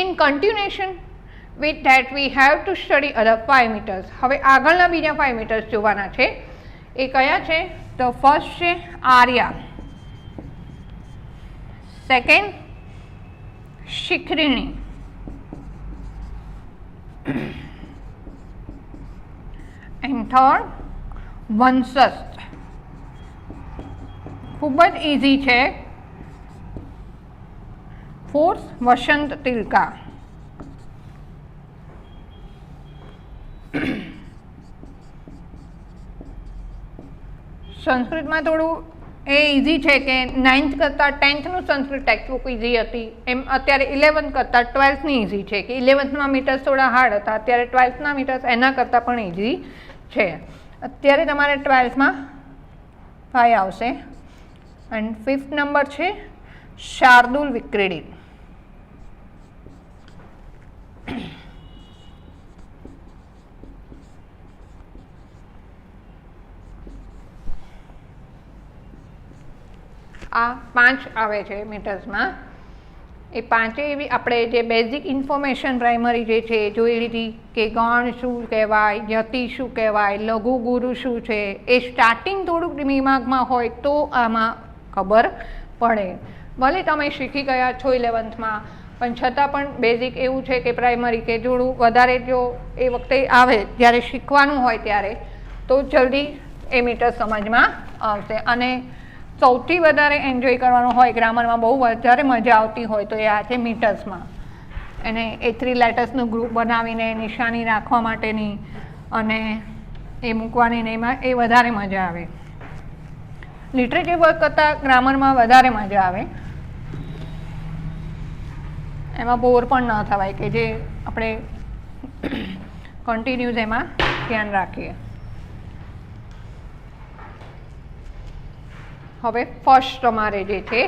In continuation with that we have to study other 5 meters. હવે આગળના બીજા 5 meters જોવાના છે. એ કયા છે? તો ફર્સ્ટ છે આર્યા, સેકન્ડ શિખરિણી, એન્ડ થર્ડ વંશસ્થ. ખૂબ જ ઇઝી છે. ફોર્થ વસંત તિલકા. સંસ્કૃતમાં થોડું એ ઇઝી છે કે 9th કરતાં 10thનું સંસ્કૃત ટેક્સ્ટબુક ઇઝી હતી એમ અત્યારે 11th કરતાં 12thની ઇઝી છે કે 11thમાં મીટર્સ થોડા હાર્ડ હતા, અત્યારે 12thના મીટર્સ એના કરતાં પણ ઇઝી છે. અત્યારે તમારે 12thમાં 5 આવશે. એન્ડ 5th નંબર છે શાર્દુલ વિક્રીડિત. આ 5 આવે છે મીટર્સમાં. એ પાંચેય એવી આપણે જે બેઝિક ઇન્ફોર્મેશન પ્રાઇમરી જે છે એ જોઈ લીધી કે ગણ શું કહેવાય, યતિ શું કહેવાય, લઘુ ગુરુ શું છે. એ સ્ટાર્ટિંગ થોડુંક દિમાગમાં હોય તો આમાં ખબર પડે. ભલે તમે શીખી ગયા છો 11થમાં પણ છતાં પણ બેઝિક એવું છે કે પ્રાઇમરી કે થોડું વધારે જો એ વખતે આવે જ્યારે શીખવાનું હોય ત્યારે તો જલ્દી એ મીટર સમજમાં આવશે. અને સૌથી વધારે એન્જોય કરવાનું હોય ગ્રામરમાં, બહુ વધારે મજા આવતી હોય તો એ આ છે મીટર્સમાં. એને એ 3 લેટર્સનું ગ્રુપ બનાવીને નિશાની રાખવા માટેની અને એ મૂકવાની ને એમાં એ વધારે મજા આવે. લિટરેચર વર્ક કરતાં ગ્રામરમાં વધારે મજા આવે. એમાં બોર પણ ન થવાય કે જે આપણે કન્ટિન્યુઅસ એમાં ધ્યાન રાખીએ. હવે ફર્સ્ટ તમારે જે છે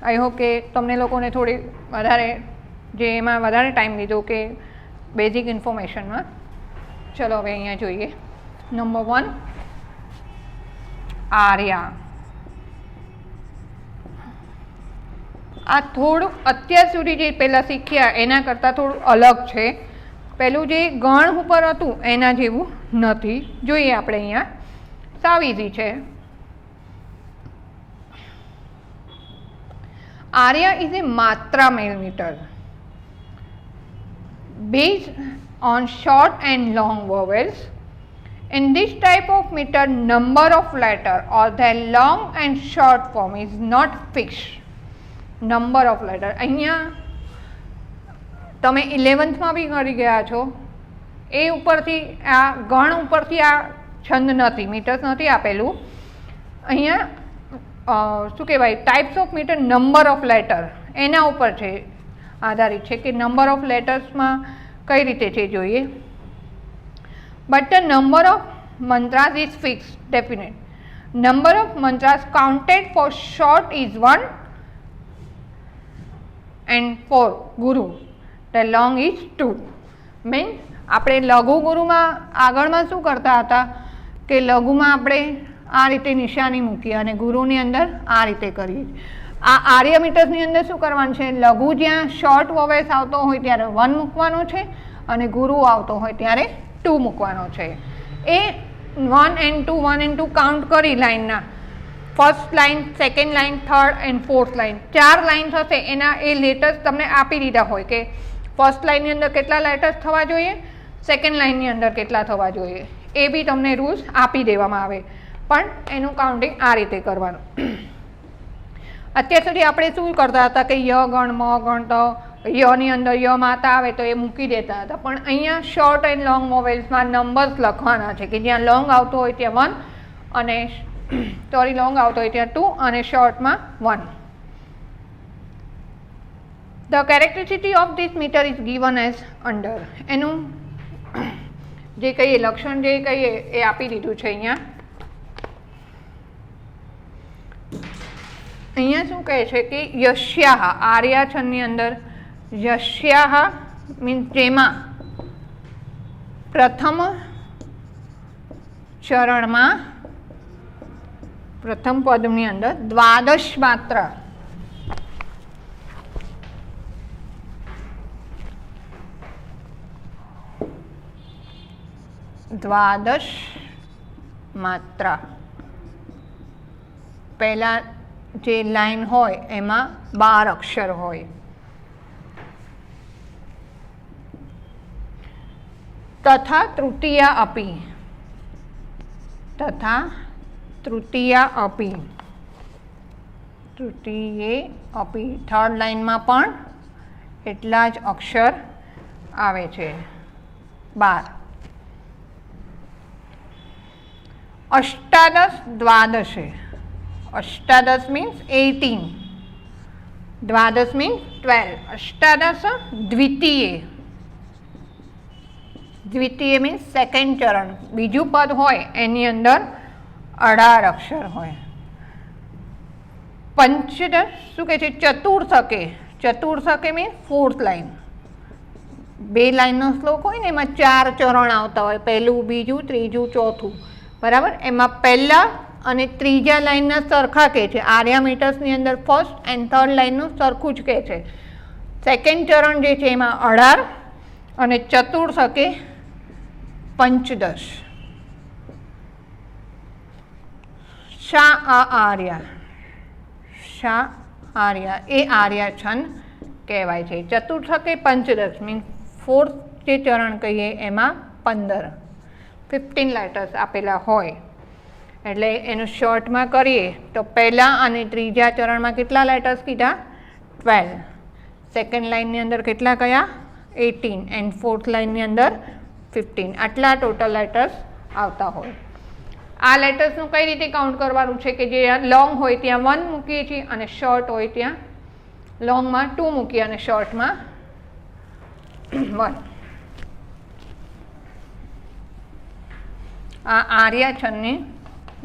આઈ હોપ કે તમને લોકોને થોડી વધારે જે એમાં વધારે ટાઈમ લીધો કે બેઝિક ઇન્ફોર્મેશનમાં. ચલો હવે અહીંયા જોઈએ. નંબર 1 આર્યા. આ થોડું અત્યાર સુધી જે પહેલાં શીખ્યા એના કરતાં થોડું અલગ છે. પહેલું જે ગણ ઉપર હતું એના જેવું નથી. જોઈએ આપણે અહીંયા સાવ ઇઝી છે. Arya is a matra millimeter based on short and long vowels. In this type of meter, number of letter or their long and short form is not fixed. Number of letter અહીંયા તમે 11thમાં બી કરી ગયા છો એ ઉપરથી આ ગણ ઉપરથી આ છંદ નથી, મીટર્સ નથી આપેલું. અહીંયા શું કહેવાય types of meter number of letter એના ઉપર છે આધારિત છે કે નંબર ઓફ લેટર્સમાં કઈ રીતે છે જોઈએ. But the number of mantras is fixed, definite. Number of mantras counted for short is 1 and for guru the long is 2. Means આપણે લઘુગુરુમાં આગળમાં શું કરતા હતા કે લઘુમાં આપણે આ રીતે નિશાની મૂકીએ અને ગુરુની અંદર આ રીતે કરીએ. આ આર્યમીટર્સની અંદર શું કરવાનું છે, લઘુ જ્યાં શોર્ટ વોવેલ્સ આવતો હોય ત્યારે 1 મૂકવાનો છે અને ગુરુ આવતો હોય ત્યારે 2 મૂકવાનો છે. એ 1 and 2 1 and 2 કાઉન્ટ કરી લાઇનના, first line, second line, third and fourth line, 4 lines હશે એના એ લેટર્સ તમને આપી દીધા હોય કે ફર્સ્ટ લાઇનની અંદર કેટલા લેટર્સ થવા જોઈએ, સેકન્ડ લાઇનની અંદર કેટલા થવા જોઈએ, એ બી તમને રૂલ્સ આપી દેવામાં આવે, પણ એનું કાઉન્ટિંગ આ રીતે કરવાનું. અત્યાર સુધી આપણે શું કરતા હતા કે ય ગણ, મ ગણ, તો યની અંદર ય માતા આવે તો એ મૂકી દેતા હતા, પણ અહીંયા શોર્ટ એન્ડ લોંગ વોવેલ્સમાં નંબર્સ લખવાના છે કે જ્યાં લોંગ આવતો હોય ત્યાં 1 અને લોંગ આવતો હોય ત્યાં 2 અને શોર્ટમાં 1. The characteristic of this meter is given as under. એનું જે કહીએ લક્ષણ જે કહીએ એ આપી દીધું છે અહીંયા. અહીંયા શું કહે છે કે યસ્યાહ, આર્યાછનની અંદર યસ્યાહ મીન્સ જેમાં પ્રથમ ચરણમાં પ્રથમ પદની અંદર દ્વાદશ માત્ર પહેલા જે લાઈન હોય એમાં 12 અક્ષર હોય. તથા તૃતીયા અપી, તૃતીયે અપી, થર્ડ લાઈનમાં પણ એટલા જ અક્ષર આવે છે, 12. અષ્ટાદશ દ્વાદશે, અષ્ટાદશ મીન્સ 18, દ્વાદશ મીન્સ 12. અષ્ટાદશ દ્વિતીય મીન્સ સેકન્ડ ચરણ, બીજું પદ હોય એની અંદર 18 અક્ષર હોય. પંચદશ શું કહે છે, ચતુર્થકે મીન્સ ફોર્થ લાઈન, 2 લાઈનનો શ્લોક હોય ને એમાં 4 ચરણ આવતા હોય, પહેલું, બીજું, ત્રીજું, ચોથું, બરાબર. એમાં પહેલા અને ત્રીજા લાઈનના સરખા કહે છે, આર્યામીટર્સની અંદર ફર્સ્ટ એન્ડ થર્ડ લાઈનનું સરખું જ કહે છે. સેકન્ડ ચરણ જે છે એમાં 18 અને ચતુર્થકે પંચદશ. આર્યા એ આર્યાછન કહેવાય છે. ચતુર્થકે પંચદશ મીન્સ ફોર્થ જે ચરણ કહીએ એમાં 15 લેટર્સ આપેલા હોય, એટલે એનું શોર્ટમાં કરીએ તો પહેલા અને ત્રીજા ચરણમાં કેટલા લેટર્સ કીધા, 12. સેકન્ડ લાઇનની અંદર કેટલા કયા, 18 એન્ડ ફોર્થ લાઇનની અંદર 15. આટલા ટોટલ લેટર્સ આવતા હોય. આ લેટર્સનું કઈ રીતે કાઉન્ટ કરવાનું છે કે જે લોંગ હોય ત્યાં 1 મૂકીએ છીએ અને શોર્ટ હોય ત્યાં લોંગમાં 2 મૂકીએ અને શોર્ટમાં 1. આ આર્યાછનને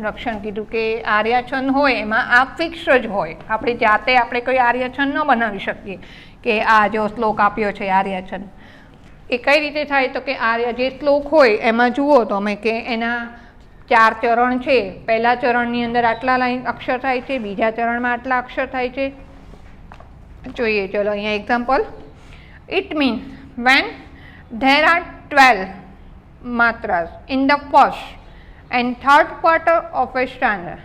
લક્ષણ કીધું કે આર્યાછન હોય એમાં આ ફિક્સ જ હોય, આપણે જાતે આપણે કોઈ આર્યાછન ન બનાવી શકીએ કે આ જો શ્લોક આપ્યો છે આર્યાછન. એ કઈ રીતે થાય તો કે આર્ય જે શ્લોક હોય એમાં જુઓ તો અમે કે એના 4 ચરણ છે, પહેલા ચરણની અંદર આટલા લાઈન અક્ષર થાય છે, બીજા ચરણમાં આટલા અક્ષર થાય છે. જોઈએ ચલો અહીંયા example. It means when there are 12 matras in the first and third quarter of a stanza.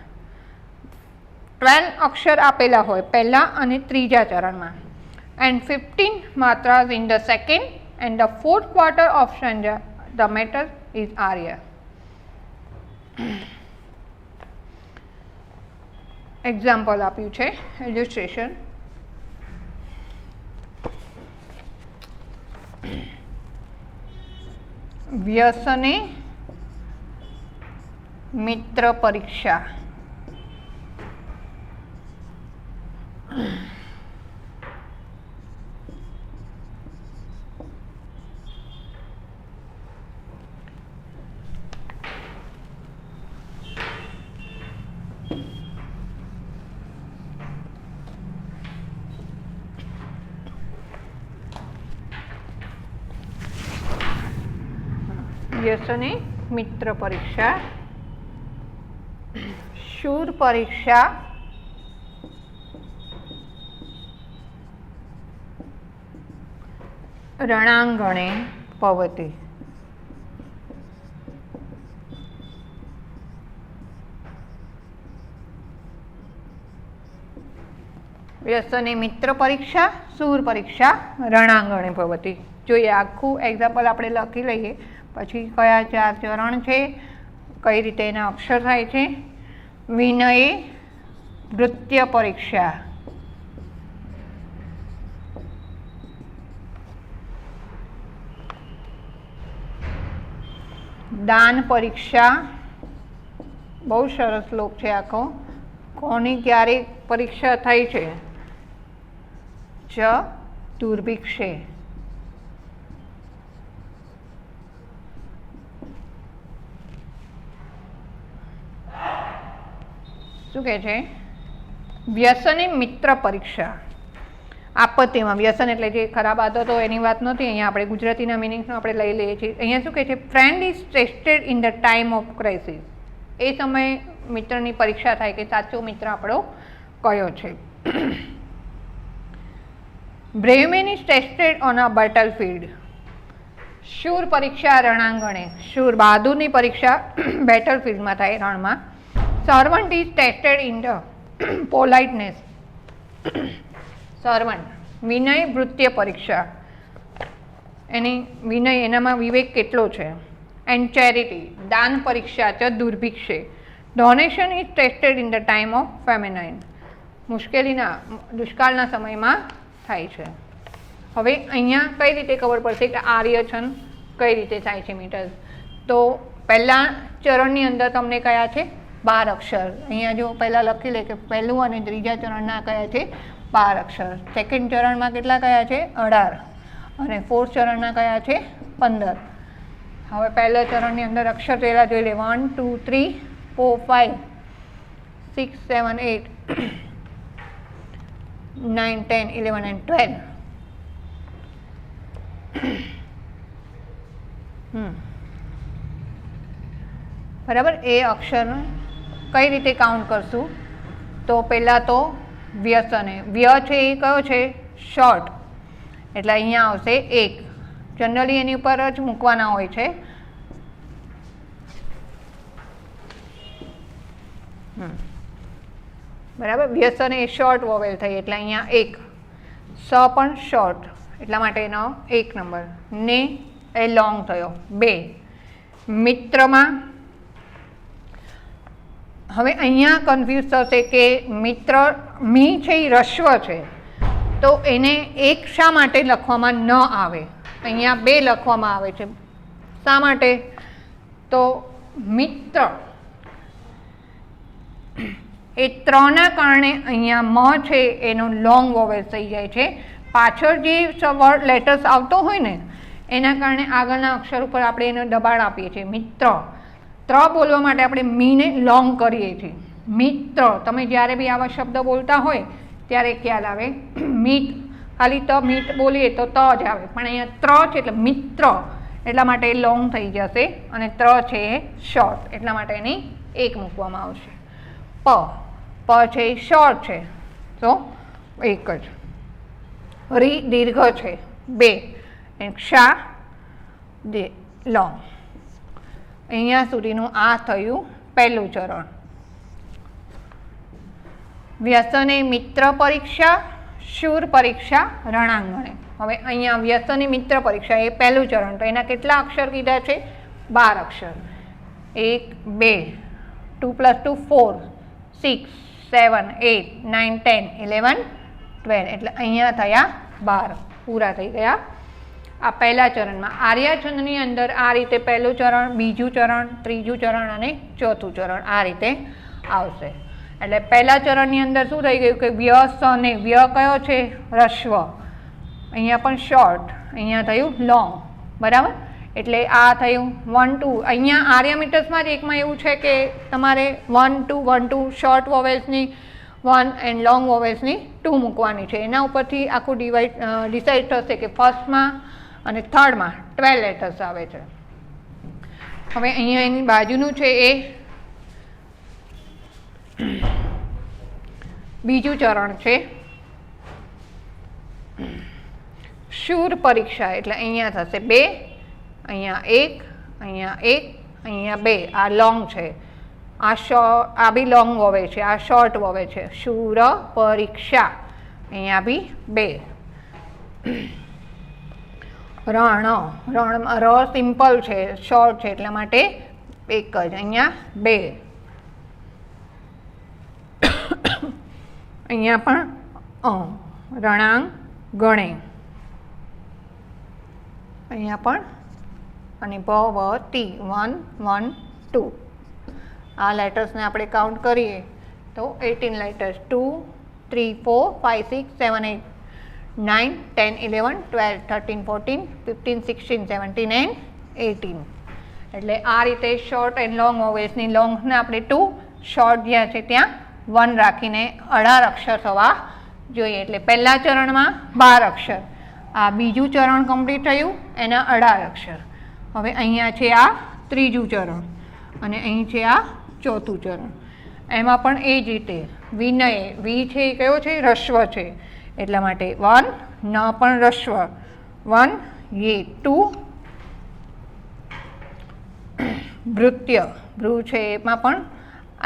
12 અક્ષર આપેલા હોય પહેલા અને ત્રીજા ચરણમાં, and 15 matras in the second and the fourth quarter of stanza. The matter is arya. Example આપ્યું છે, ઇલ્યુસ્ટ્રેશન. વ્યસને મિત્ર પરીક્ષા. વ્યસને મિત્ર પરીક્ષા, શૂર પરીક્ષા, રણાંગણે પવતી. વ્યસને મિત્ર પરીક્ષા, શૂર પરીક્ષા, રણાંગણે ભવતી. જોઈએ આખું એક્ઝામ્પલ આપણે લખી લઈએ, પછી કયા 4 ચરણ છે, કઈ રીતે એના અક્ષર થાય છે. વિનયે નૃત્ય પરીક્ષા, દાન પરીક્ષા. બહુ સરસ શ્લોક છે આખો. કોની ક્યારે પરીક્ષા થઈ છે? ચ દુર્ભિક્ષે. શું કહે છે? વ્યસને મિત્ર પરીક્ષા. આપત્તિમાં વ્યસન એટલે જે ખરાબ આદતો એની વાત નથી, અહીંયા આપણે ગુજરાતીના મિનિંગ્સનો આપણે લઈ લઈએ છીએ. અહીંયા શું કહે છે? Friend is tested in the time of crisis. એ સમયે મિત્રની પરીક્ષા થાય કે સાચો મિત્ર આપણો કયો છે. Brave man is tested on a battle field. શૂર પરીક્ષા રણાંગણે. શૂર બહાદુરની પરીક્ષા બેટલ ફિલ્ડમાં થાય, રણમાં. Servant is tested in the politeness. Servant. વિનય નૃત્ય પરીક્ષા, એની વિનય એનામાં વિવેક કેટલો છે. એન્ડ ચેરિટી દાન પરીક્ષા ચ દુર્ભિક્ષે. Donation is tested in the time of feminine. મુશ્કેલીના દુષ્કાળના સમયમાં થાય છે. હવે અહીંયા કઈ રીતે ખબર પડશે કે આર્યછન કઈ રીતે થાય છે મીટર્સ? તો પહેલા ચરણની અંદર તમને કયા છે? 12 અક્ષર. અહીંયા જો પહેલાં લખી લે કે પહેલું અને ત્રીજા ચરણના કયા છે? 12 અક્ષર. સેકન્ડ ચરણમાં કેટલા કયા છે? 18. અને ફોર્થ ચરણના કયા છે? 15. હવે પહેલા ચરણની અંદર અક્ષર પહેલા જોઈ લે. 1 2 3 4 5 6 7 8 9 10 11 and 12. બરાબર. એ અક્ષર કઈ રીતે કાઉન્ટ કરશું? તો પહેલાં તો વ્યસને. વ્ય છે એ કયો છે? શોર્ટ. એટલે અહીંયા આવશે 1. જનરલી એની ઉપર જ મૂકવાના હોય છે. બરાબર. વ્યસન એ શોર્ટ વોવેલ થઈ એટલે અહીંયા 1. સ પણ શોર્ટ એટલા માટે એનો 1 નંબર. ને એ લોંગ થયો 2. મિત્રમાં હવે અહીંયા કન્ફ્યુઝ થશે કે મિત્ર મી છે એ રસ્વ છે, તો એને 1 શા માટે લખવામાં ન આવે? અહીંયા 2 લખવામાં આવે છે. શા માટે? તો મિત્ર એ 3ના કારણે અહીંયા મ છે એનો લોંગ વોવેલ થઈ જાય છે. પાછળ જે વર્ડ લેટર્સ આવતો હોય ને એના કારણે આગળના અક્ષર ઉપર આપણે એને દબાણ આપીએ છીએ. મિત્ર. બોલવા માટે આપણે મીને લોંગ કરીએ છીએ. મિત્ર. તમે જ્યારે બી આવા શબ્દ બોલતા હોય ત્યારે ખ્યાલ આવે. મીત ખાલી મીત બોલીએ તો જ આવે, પણ અહીંયા છે એટલે મિત્ર એટલા માટે લોંગ થઈ જશે અને છે એ શોર્ટ એટલા માટે એની 1 મૂકવામાં આવશે. પ છે એ શોર્ટ છે તો 1 જ. રી દીર્ઘ છે 2. ક્ષા લોંગ. અહીંયા સુધીનું આ થયું પહેલું ચરણ. વ્યસને મિત્ર પરીક્ષા, શૂર પરીક્ષા, રણાંગણે. હવે અહીંયા વ્યસને મિત્ર પરીક્ષા એ પહેલું ચરણ. તો એના કેટલા અક્ષર કીધા છે? 12 અક્ષર. 1 2 2 + 2 4 6 7 8 9 10 11 12. એટલે અહીંયા થયા 12 પૂરા થઈ ગયા આ પહેલા ચરણમાં. આર્યાછંદની અંદર આ રીતે પહેલું ચરણ, બીજું ચરણ, ત્રીજું ચરણ અને ચોથું ચરણ આ રીતે આવશે. એટલે પહેલા ચરણની અંદર શું થઈ ગયું કે વ્યસને. વ્ય કયો છે? રસ્વ. અહીંયા પણ શોર્ટ, અહીંયા થયું લોંગ. બરાબર. એટલે આ થયું 1 2. અહીંયા આર્યામીટર્સમાં જ એકમાં એવું છે કે તમારે 1 2 શોર્ટ વોવેલ્સની 1 એન્ડ લોંગ વોવેલ્સની 2 મૂકવાની છે. એના ઉપરથી આખું ડિસાઇડ થશે કે ફર્સ્ટમાં અને થર્ડમાં 12 લેટર્સ આવે છે. હવે અહીંયા એની બાજુનું છે એ બીજું ચરણ છે શૂર પરીક્ષા, એટલે અહીંયા થશે 2, અહીંયા 1, અહીંયા 1, અહીંયા 2. આ લોંગ છે, આ બી લોંગ વવે છે, આ શોર્ટ વવે છે. શૂર પરીક્ષા, અહીંયા બી 2. રણ ર સિમ્પલ છે, શોર્ટ છે, એટલા માટે 1 જ, અહીંયા 2. અહીંયા પણ રણાંગણે, અહીંયા પણ, અને ભવતી 1 1 2. આ લેટર્સને આપણે કાઉન્ટ કરીએ તો 18 લેટર્સ, 2 3 4 5 6 7 8 9 10 11 12 13 14 15 16 17 and 18. એટલે આ રીતે શોર્ટ એન્ડ લોંગ વોવેલ્સની લોંગને આપણે 2, શોર્ટ જ્યાં છે ત્યાં 1 રાખીને 18 અક્ષર થવા જોઈએ. એટલે પહેલા ચરણમાં 12 અક્ષર, આ બીજું ચરણ કમ્પ્લીટ થયું, એના 18 અક્ષર. હવે અહીંયા છે આ ત્રીજું ચરણ અને અહીં છે આ ચોથું ચરણ. એમાં પણ એ જ રીતે વિનય, વી છે એ કયો છે? રસ્વ છે, એટલા માટે 1, ન પણ રસ્વ 1, યે 2. ભૃત્ય, ભ્રુ છે એમાં પણ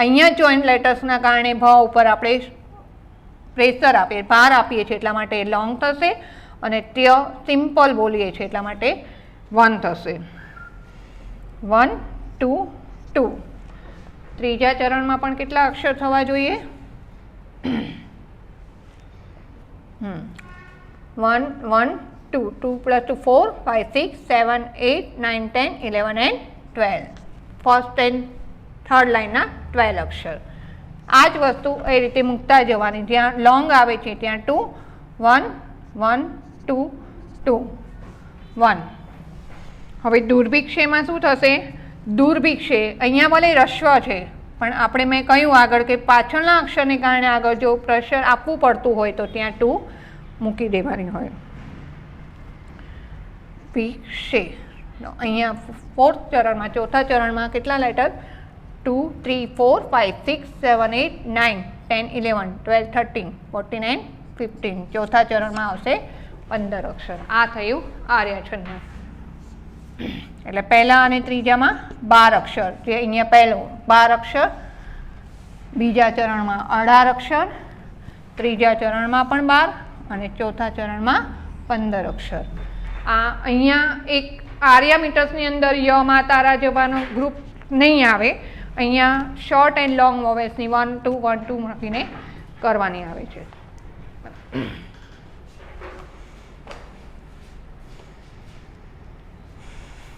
અહીંયા જોઈન્ટ લેટર્સના કારણે ભ ઉપર આપણે પ્રેશર આપીએ, ભાર આપીએ છીએ, એટલા માટે લોંગ થશે. અને ત્ય સિમ્પલ બોલીએ છીએ, એટલા માટે 1 થશે. 1 2 2. ત્રીજા ચરણમાં પણ કેટલા અક્ષર થવા જોઈએ? 1 1 2, 2 + 2 4 5 6 7 8 9 10 11 and 12. ફર્સ્ટ એન્ડ થર્ડ લાઇનના 12 અક્ષર. આ જ વસ્તુ એ રીતે મૂકતા જવાની, જ્યાં લોંગ આવે છે ત્યાં 2 1 1 2 2 1. હવે દુર્ભિક્ષેમાં શું થશે? દુર્ભિક્ષે અહીંયા ભલે રસ્વ છે, પણ આપણે મેં કહ્યું આગળ કે પાછળના અક્ષરને કારણે આગળ જો પ્રેશર આપવું પડતું હોય તો ત્યાં 2 મૂકી દેવાની હોય. ભિક્ષે, અહીંયા ફોર્થ ચરણમાં, ચોથા ચરણમાં કેટલા લેટર? 2 3 4 5 6 7 8 9 10 11 12 13 14 and 15. ચોથા ચરણમાં આવશે 15 અક્ષર. આ થયું આર્યછંદ. એટલે પહેલા અને ત્રીજામાં 12 અક્ષર, જે અહીંયા પહેલું 12 અક્ષર, બીજા ચરણમાં 18 અક્ષર, ત્રીજા ચરણમાં પણ 12 અને ચોથા ચરણમાં 15 અક્ષર. આ અહીંયા એક આર્યા મીટર્સની અંદર ય મા તારા જવાનો ગ્રુપ નહીં આવે. અહીંયા શોર્ટ એન્ડ લોંગ વોવેલ્સની 1 2 1 2 મૂકીને કરવાની આવે છે.